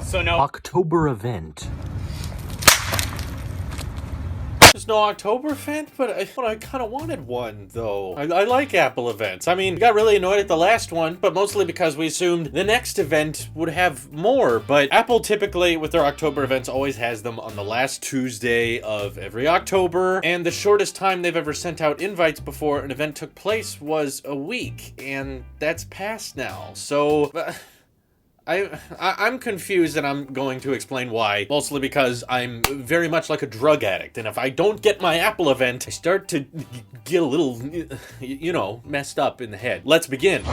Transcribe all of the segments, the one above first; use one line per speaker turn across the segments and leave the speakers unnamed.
So no
October event.
there's no October event, but I kind of wanted one, though. I like Apple events. I mean, we got really annoyed at the last one, but mostly because we assumed the next event would have more. But Apple typically, with their October events, always has them on the last Tuesday of every October. And the shortest time they've ever sent out invites before an event took place was a week. And that's past now. So... I'm confused, and I'm going to explain why. Mostly because I'm very much like a drug addict, and if I don't get my Apple event, I start to get a little, you know, messed up in the head. Let's begin.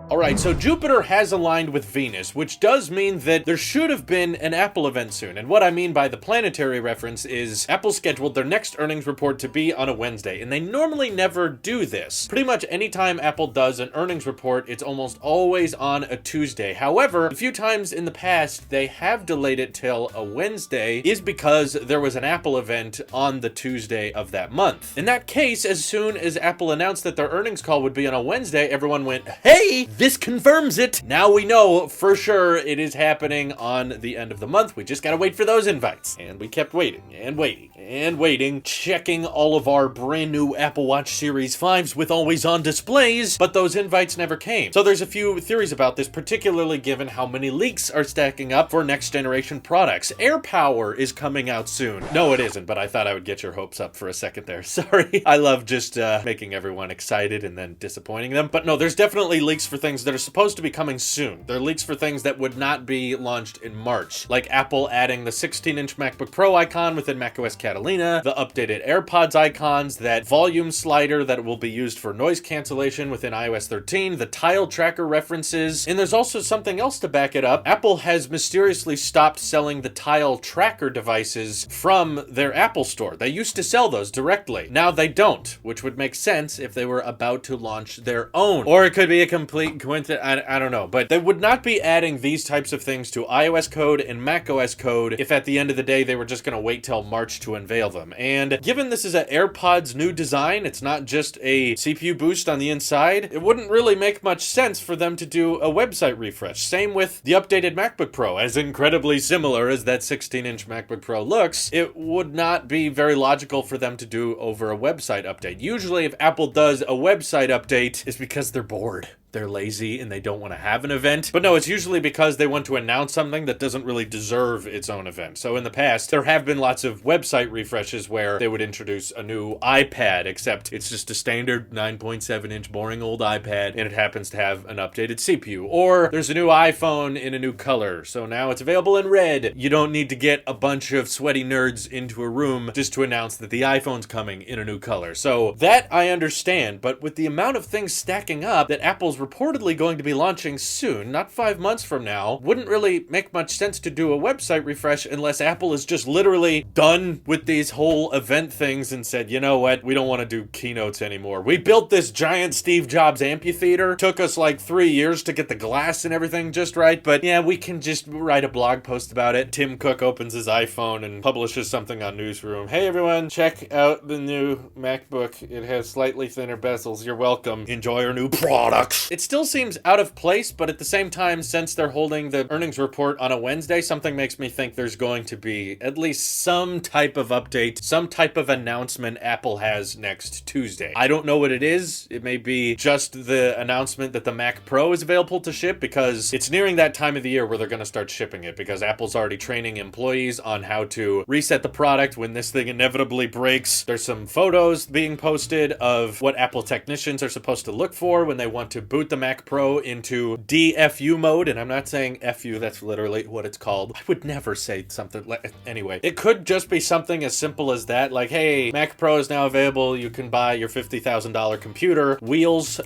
Alright, so Jupiter has aligned with Venus, which does mean that there should have been an Apple event soon. And what I mean by the planetary reference is Apple scheduled their next earnings report to be on a Wednesday, and they normally never do this. Pretty much anytime Apple does an earnings report, it's almost always on a Tuesday. However, a few times in the past, they have delayed it till a Wednesday, is because there was an Apple event on the Tuesday of that month. In that case, as soon as Apple announced that their earnings call would be on a Wednesday, everyone went, "Hey! This confirms it. Now we know for sure it is happening on the end of the month. We just gotta wait for those invites." And we kept waiting and waiting and waiting, checking all of our brand new Apple Watch Series 5s with always on displays, but those invites never came. So there's a few theories about this, particularly given how many leaks are stacking up for next generation products. AirPower is coming out soon. No, it isn't, but I thought I would get your hopes up for a second there. Sorry. I love just making everyone excited and then disappointing them. But no, there's definitely leaks for things that are supposed to be coming soon. There are leaks for things that would not be launched in March, like Apple adding the 16-inch MacBook Pro icon within macOS Catalina, the updated AirPods icons, that volume slider that will be used for noise cancellation within iOS 13, the tile tracker references, and there's also something else to back it up. Apple has mysteriously stopped selling the tile tracker devices from their Apple Store. They used to sell those directly. Now they don't, which would make sense if they were about to launch their own. Or it could be a complete coincidence. I don't know, but they would not be adding these types of things to iOS code and macOS code if at the end of the day they were just going to wait till March to unveil them. And given this is an AirPods new design, it's not just a CPU boost on the inside, it wouldn't really make much sense for them to do a website refresh. Same with the updated MacBook Pro. As incredibly similar as that 16-inch MacBook Pro looks, it would not be very logical for them to do over a website update. Usually if Apple does a website update, it's because they're bored. They're lazy and they don't want to have an event. But no, it's usually because they want to announce something that doesn't really deserve its own event. So in the past, there have been lots of website refreshes where they would introduce a new iPad, except it's just a standard 9.7-inch boring old iPad, and it happens to have an updated CPU. Or there's a new iPhone in a new color, so now it's available in red. You don't need to get a bunch of sweaty nerds into a room just to announce that the iPhone's coming in a new color. So that I understand, but with the amount of things stacking up that Apple's reportedly going to be launching soon, not 5 months from now, wouldn't really make much sense to do a website refresh unless Apple is just literally done with these whole event things and said, you know what, we don't want to do keynotes anymore. We built this giant Steve Jobs amphitheater. Took us like 3 years to get the glass and everything just right, but yeah, we can just write a blog post about it. Tim Cook opens his iPhone and publishes something on Newsroom. Hey everyone, check out the new MacBook. It has slightly thinner bezels. You're welcome. Enjoy our new products. It still seems out of place, but at the same time, since they're holding the earnings report on a Wednesday, something makes me think there's going to be at least some type of update, some type of announcement Apple has next Tuesday. I don't know what it is. It may be just the announcement that the Mac Pro is available to ship, because it's nearing that time of the year where they're going to start shipping it, because Apple's already training employees on how to reset the product when this thing inevitably breaks. There's some photos being posted of what Apple technicians are supposed to look for when they want to boot the Mac Pro into DFU mode, and I'm not saying FU, that's literally what it's called. I would never say something like, anyway. It could just be something as simple as that, like, hey, Mac Pro is now available, you can buy your $50,000 computer, wheels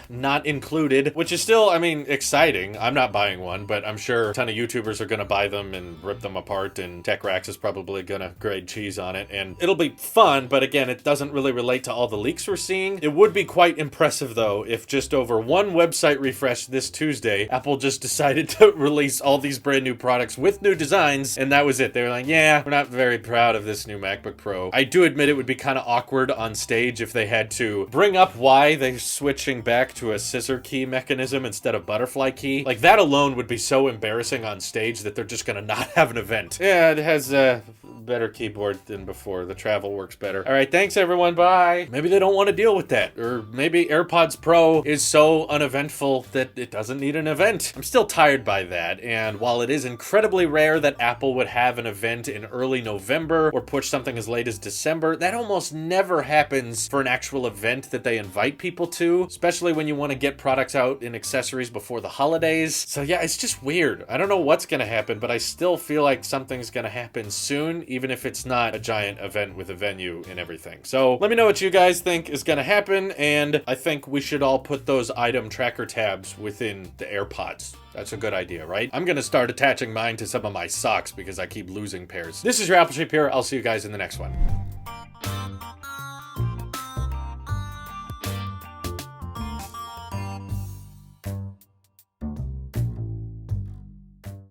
not included, which is still, I mean, exciting. I'm not buying one, but I'm sure a ton of YouTubers are gonna buy them and rip them apart, and TechRax is probably gonna grade cheese on it, and it'll be fun, but again, it doesn't really relate to all the leaks we're seeing. It would be quite impressive, though, if just over one one website refresh this Tuesday, Apple just decided to release all these brand new products with new designs, and that was it. They were like, yeah, we're not very proud of this new MacBook Pro. I do admit it would be kind of awkward on stage if they had to bring up why they're switching back to a scissor key mechanism instead of butterfly key. Like, that alone would be so embarrassing on stage that they're just gonna not have an event. Yeah, it has a better keyboard than before. The travel works better. All right, thanks everyone, bye. Maybe they don't want to deal with that, or maybe AirPods Pro is so uneventful that it doesn't need an event. I'm still tired by that, and while it is incredibly rare that Apple would have an event in early November or push something as late as December, that almost never happens for an actual event that they invite people to, especially when you want to get products out in accessories before the holidays. So yeah, it's just weird. I don't know what's gonna happen, but I still feel like something's gonna happen soon, even if it's not a giant event with a venue and everything. So let me know what you guys think is gonna happen, and I think we should all put those item tracker tabs within the AirPods. That's a good idea, right? I'm gonna start attaching mine to some of my socks because I keep losing pairs. This is your Apple Sheep here. I'll see you guys in the next one.